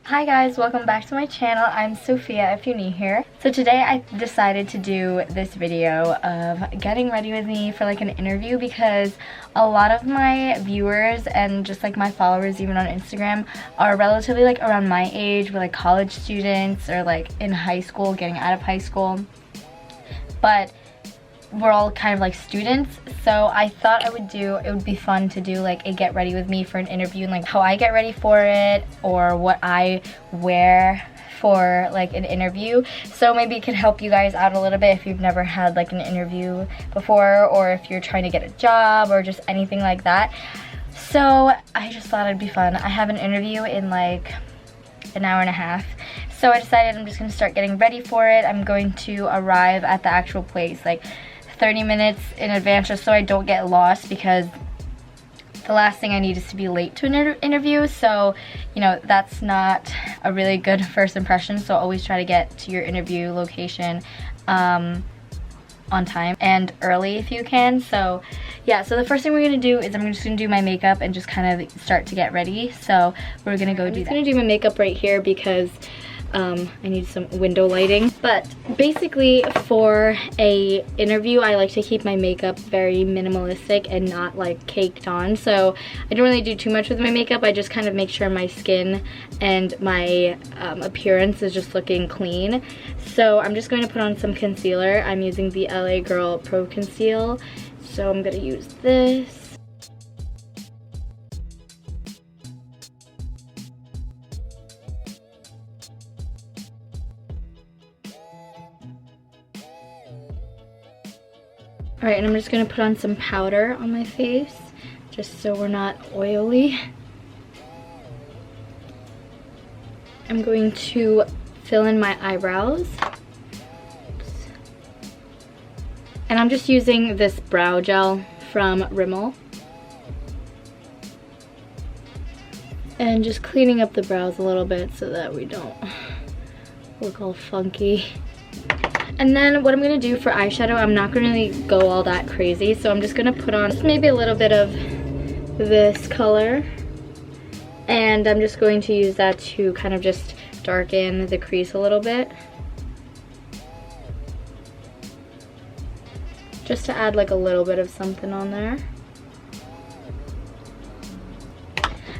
Hi guys, welcome back to my channel. I'm Sophia if you're new here. So today I decided to do this video of getting ready with me for like an interview because a lot of my viewers and just like my followers even on Instagram are relatively like around my age. We're like college students or like in high school, getting out of high school. But we're all kind of like students, so I thought it would be fun to do like a get ready with me for an interview and like how I get ready for it or what I wear for like an interview. So maybe it could help you guys out a little bit if you've never had like an interview before, or if you're trying to get a job or just anything like that. So I just thought it'd be fun. I have an interview in like an hour and a half. So I decided I'm just gonna start getting ready for it. I'm going to arrive at the actual place like 30 minutes in advance just so I don't get lost, because the last thing I need is to be late to an interview. So, you know, that's not a really good first impression. So always try to get to your interview location on time and early if you can. So yeah, so the first thing we're gonna do is I'm just gonna do my makeup and just kind of start to get ready. So we're gonna go do that. I'm gonna do my makeup right here because I need some window lighting. But basically for a interview, I like to keep my makeup very minimalistic and not like caked on. So I don't really do too much with my makeup. I just kind of make sure my skin and my appearance is just looking clean. So I'm just going to put on some concealer. I'm using the LA Girl Pro Conceal. So I'm gonna use this. Alright, and I'm just going to put on some powder on my face, just so we're not oily. I'm going to fill in my eyebrows. Oops. And I'm just using this brow gel from Rimmel. And just cleaning up the brows a little bit so that we don't look all funky. And then what I'm gonna do for eyeshadow, I'm not gonna really go all that crazy, so I'm just gonna put on just maybe a little bit of this color, and I'm just going to use that to kind of just darken the crease a little bit, just to add like a little bit of something on there.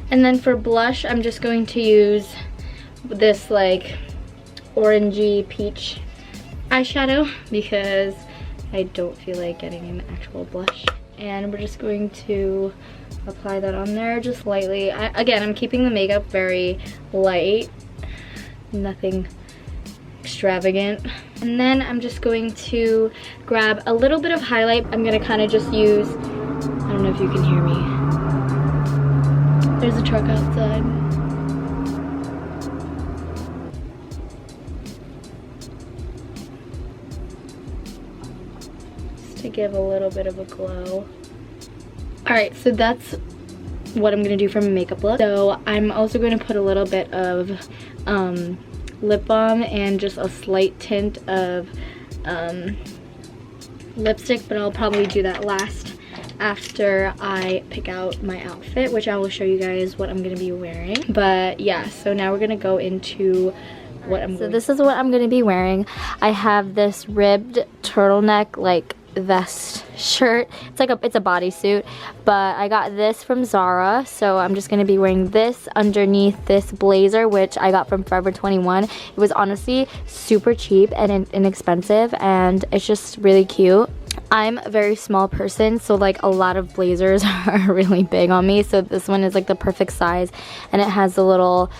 And then for blush, I'm just going to use this like orangey peach eyeshadow because I don't feel like getting an actual blush. And we're just going to apply that on there just lightly. Again, I'm keeping the makeup very light, nothing extravagant. And then I'm just going to grab a little bit of highlight. I'm gonna kind of just use, I don't know if you can hear me. There's a truck outside. To give a little bit of a glow. Alright, so that's what I'm gonna do for my makeup look. So I'm also gonna put a little bit of lip balm and just a slight tint of lipstick, but I'll probably do that last after I pick out my outfit, which I will show you guys what I'm gonna be wearing. But yeah, so now we're gonna go into what I'm So this is what I'm gonna be wearing. I have this ribbed turtleneck like vest shirt. It's a bodysuit, but I got this from Zara, so I'm just gonna be wearing this underneath this blazer, which I got from Forever 21. It was honestly super cheap and inexpensive, and it's just really cute. I'm a very small person, so like a lot of blazers are really big on me, so this one is like the perfect size, and it has a little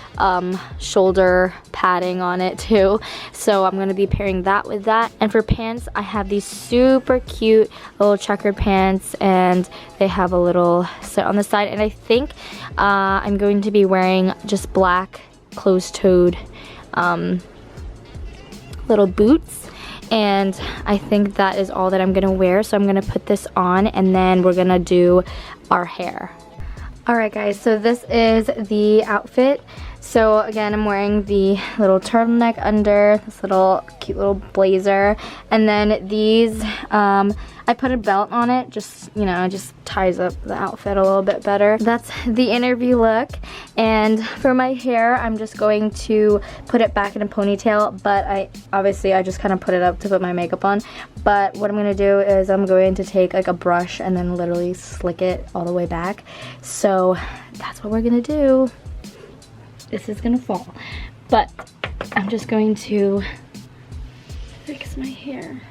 shoulder padding on it too, so I'm gonna be pairing that with that. And for pants, I have these super cute little checkered pants, and they have a little slit on the side, and I think I'm going to be wearing just black closed-toed little boots. And I think that is all that I'm gonna wear, so I'm gonna put this on and then we're gonna do our hair. Alright guys, so this is the outfit So again, I'm wearing the little turtleneck under, this little cute little blazer, and then these, I put a belt on it, just, you know, it just ties up the outfit a little bit better. That's the interview look. And for my hair, I'm just going to put it back in a ponytail, but I just kind of put it up to put my makeup on. But what I'm gonna do is I'm going to take like a brush and then literally slick it all the way back. So that's what we're gonna do. This is gonna fall, but I'm just going to fix my hair.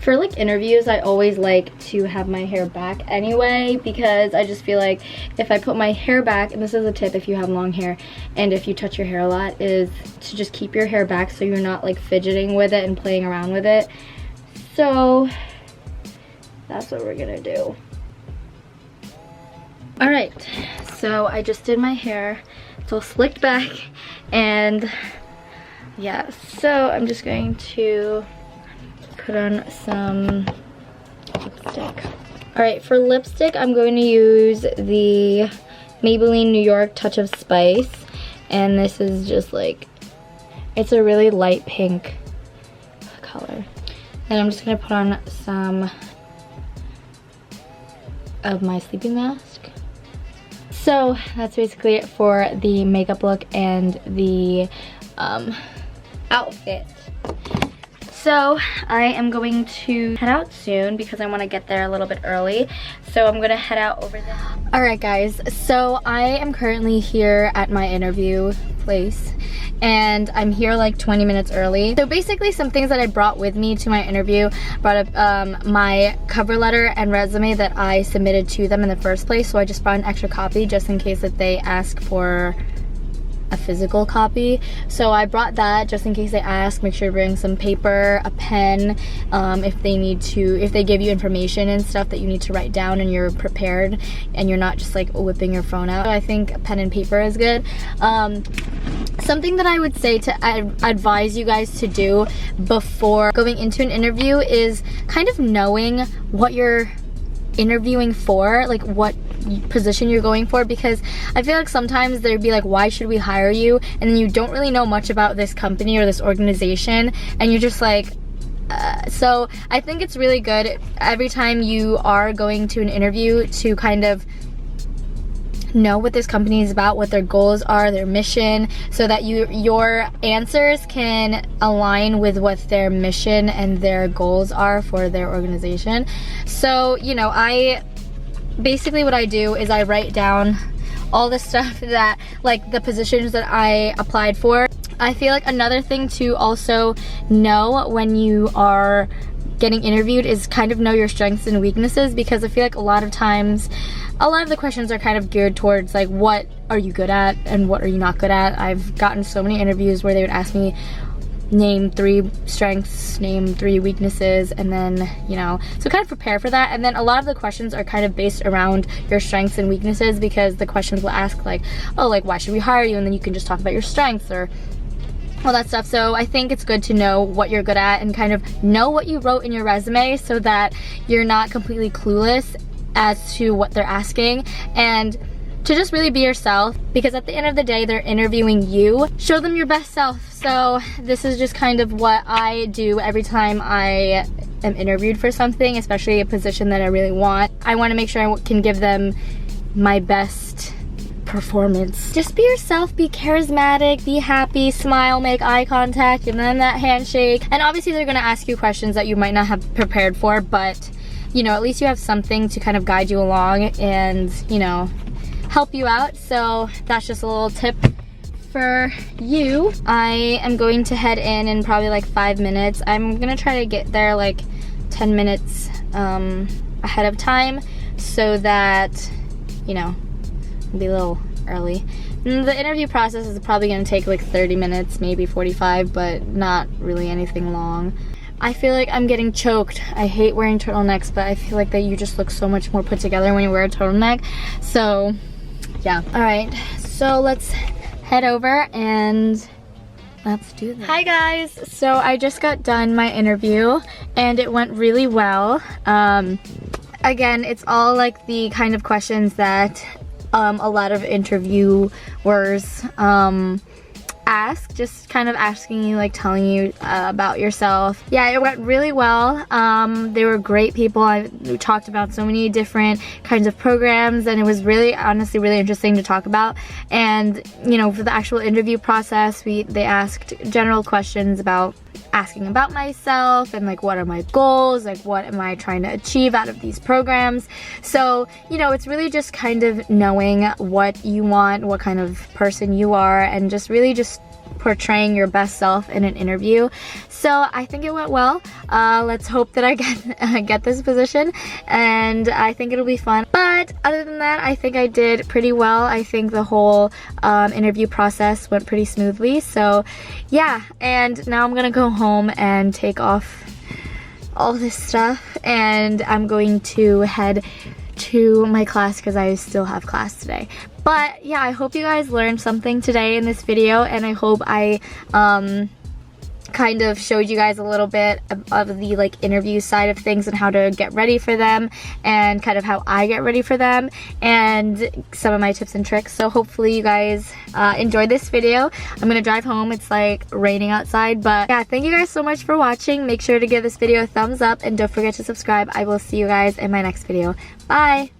For like interviews, I always like to have my hair back anyway, because I just feel like if I put my hair back, and this is a tip if you have long hair and if you touch your hair a lot, is to just keep your hair back so you're not like fidgeting with it and playing around with it. So that's what we're gonna do. All right, so I just did my hair. It's all slicked back, and yeah, so I'm just going to put on some lipstick. All right, for lipstick, I'm going to use the Maybelline New York Touch of Spice, and this is just like, it's a really light pink color. And I'm just gonna put on some of my sleeping mask. So that's basically it for the makeup look and the outfit. So I am going to head out soon because I want to get there a little bit early. So I'm gonna head out over there. All right guys, so I am currently here at my interview place, and I'm here like 20 minutes early. So basically some things that I brought with me to my interview, brought up my cover letter and resume that I submitted to them in the first place. So I just brought an extra copy just in case that they ask for a physical copy. So I brought that just in case they ask. Make sure to bring some paper, a pen, if they give you information and stuff that you need to write down and you're prepared and you're not just like whipping your phone out. I think a pen and paper is good. Something that I would say to advise you guys to do before going into an interview is kind of knowing what you're interviewing for, like what position you're going for, because I feel like sometimes they'd be like, why should we hire you? And then you don't really know much about this company or this organization, and you're just like, so I think it's really good every time you are going to an interview to kind of know what this company is about, what their goals are, their mission, so that your answers can align with what their mission and their goals are for their organization. So, you know, basically what I do is I write down all the stuff that, like the positions that I applied for. I feel like another thing to also know when you are getting interviewed is kind of know your strengths and weaknesses, because I feel like a lot of times a lot of the questions are kind of geared towards like, what are you good at and what are you not good at. I've gotten so many interviews where they would ask me, name 3 strengths, name 3 weaknesses, and then, you know, so kind of prepare for that. And then a lot of the questions are kind of based around your strengths and weaknesses, because the questions will ask like, oh, like why should we hire you? And then you can just talk about your strengths or all that stuff. So I think it's good to know what you're good at and kind of know what you wrote in your resume so that you're not completely clueless as to what they're asking, and to just really be yourself, because at the end of the day they're interviewing you. Show them your best self. So this is just kind of what I do every time I am interviewed for something, especially a position that I really want. I want to make sure I can give them my best performance. Just be yourself, be charismatic, be happy, smile, make eye contact, and then that handshake. And obviously they're gonna ask you questions that you might not have prepared for, but you know, at least you have something to kind of guide you along and, you know, help you out. So that's just a little tip for you. I am going to head in probably like 5 minutes. I'm gonna try to get there like 10 minutes ahead of time so that, you know, be a little early. And the interview process is probably gonna take like 30 minutes, maybe 45, but not really anything long. I feel like I'm getting choked. I hate wearing turtlenecks, but I feel like that you just look so much more put together when you wear a turtleneck. So yeah. All right, so let's head over and let's do this. Hi guys, so I just got done my interview and it went really well. Again, it's all like the kind of questions that a lot of interviewers ask, just kind of asking you, like telling you about yourself. Yeah, it went really well. They were great people. We talked about so many different kinds of programs, and it was really, honestly, really interesting to talk about. And you know, for the actual interview process, they asked general questions about asking about myself and like what are my goals, like what am I trying to achieve out of these programs. So, you know, it's really just kind of knowing what you want, what kind of person you are, and just really just portraying your best self in an interview. So I think it went well. Let's hope that I get this position, and I think it'll be fun. But other than that, I think I did pretty well. I think the whole interview process went pretty smoothly. So yeah, and now I'm gonna go home and take off all this stuff, and I'm going to head to my class because I still have class today. But yeah, I hope you guys learned something today in this video, and I hope I kind of showed you guys a little bit of the like interview side of things and how to get ready for them, and kind of how I get ready for them, and some of my tips and tricks. So hopefully you guys enjoyed this video. I'm gonna drive home. It's like raining outside, but yeah, thank you guys so much for watching. Make sure to give this video a thumbs up, and don't forget to subscribe. I will see you guys in my next video. Bye!